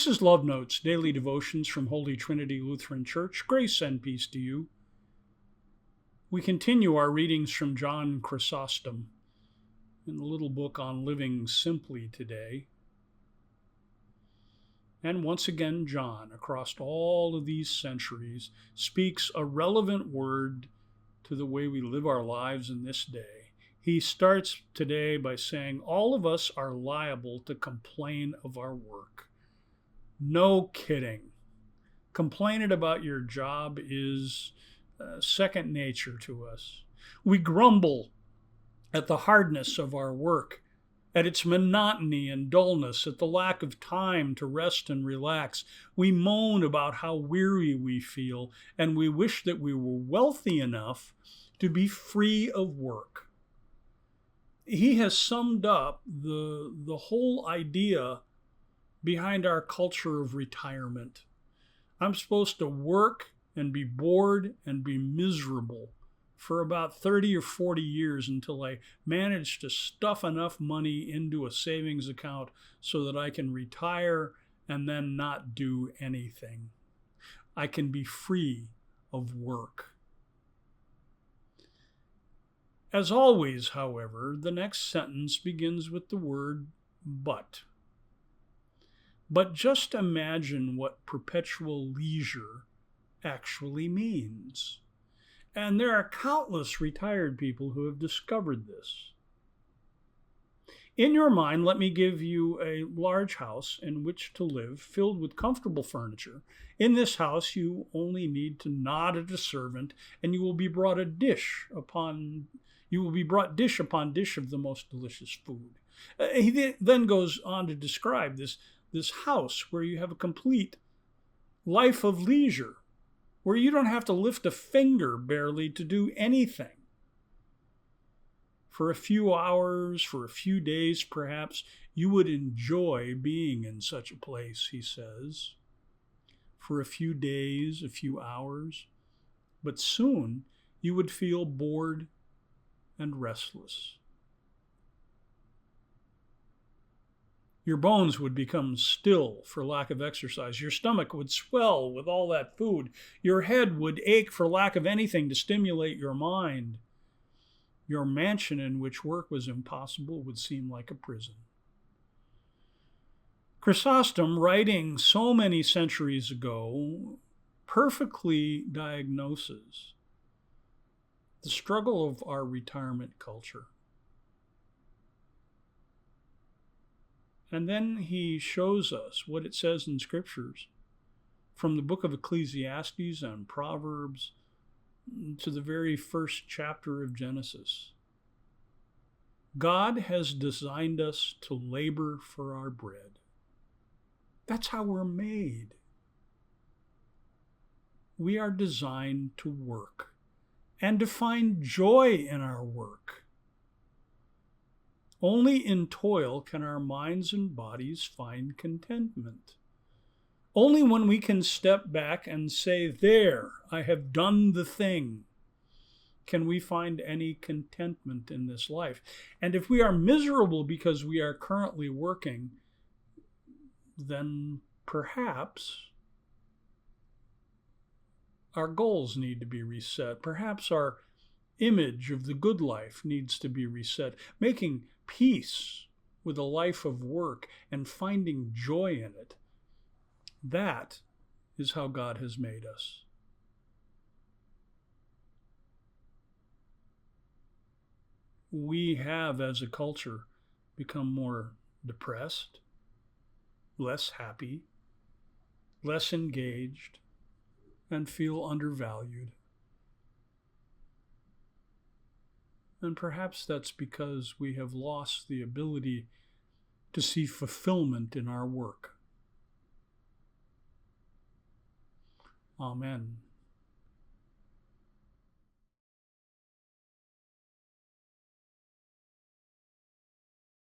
This is Love Notes, daily devotions from Holy Trinity Lutheran Church. Grace and peace to you. We continue our readings from John Chrysostom in the little book on living simply today. And once again, John, across all of these centuries, speaks a relevant word to the way we live our lives in this day. He starts today by saying, all of us are liable to complain of our work. No kidding. Complaining about your job is second nature to us. We grumble at the hardness of our work, at its monotony and dullness, at the lack of time to rest and relax. We moan about how weary we feel, and we wish that we were wealthy enough to be free of work. He has summed up the whole idea behind our culture of retirement. I'm supposed to work and be bored and be miserable for about 30 or 40 years until I manage to stuff enough money into a savings account so that I can retire and then not do anything. I can be free of work. As always, however, the next sentence begins with the word but. But just imagine what perpetual leisure actually means. And there are countless retired people who have discovered this. In your mind, let me give you a large house in which to live, filled with comfortable furniture. In this house, you only need to nod at a servant, and you will be brought dish upon dish of the most delicious food. He then goes on to describe this house where you have a complete life of leisure, where you don't have to lift a finger barely to do anything. For a few hours, for a few days perhaps, you would enjoy being in such a place, he says. For a few days, a few hours, but soon you would feel bored and restless. Your bones would become still for lack of exercise. Your stomach would swell with all that food. Your head would ache for lack of anything to stimulate your mind. Your mansion in which work was impossible would seem like a prison. Chrysostom, writing so many centuries ago, perfectly diagnoses the struggle of our retirement culture. And then he shows us what it says in scriptures, from the book of Ecclesiastes and Proverbs to the very first chapter of Genesis. God has designed us to labor for our bread. That's how we're made. We are designed to work and to find joy in our work. Only in toil can our minds and bodies find contentment. Only when we can step back and say, there, I have done the thing, can we find any contentment in this life. And if we are miserable because we are currently working, then perhaps our goals need to be reset. Perhaps our image of the good life needs to be reset. Making peace with a life of work and finding joy in it. That is how God has made us. We have, as a culture, become more depressed, less happy, less engaged, and feel undervalued. And perhaps that's because we have lost the ability to see fulfillment in our work. Amen.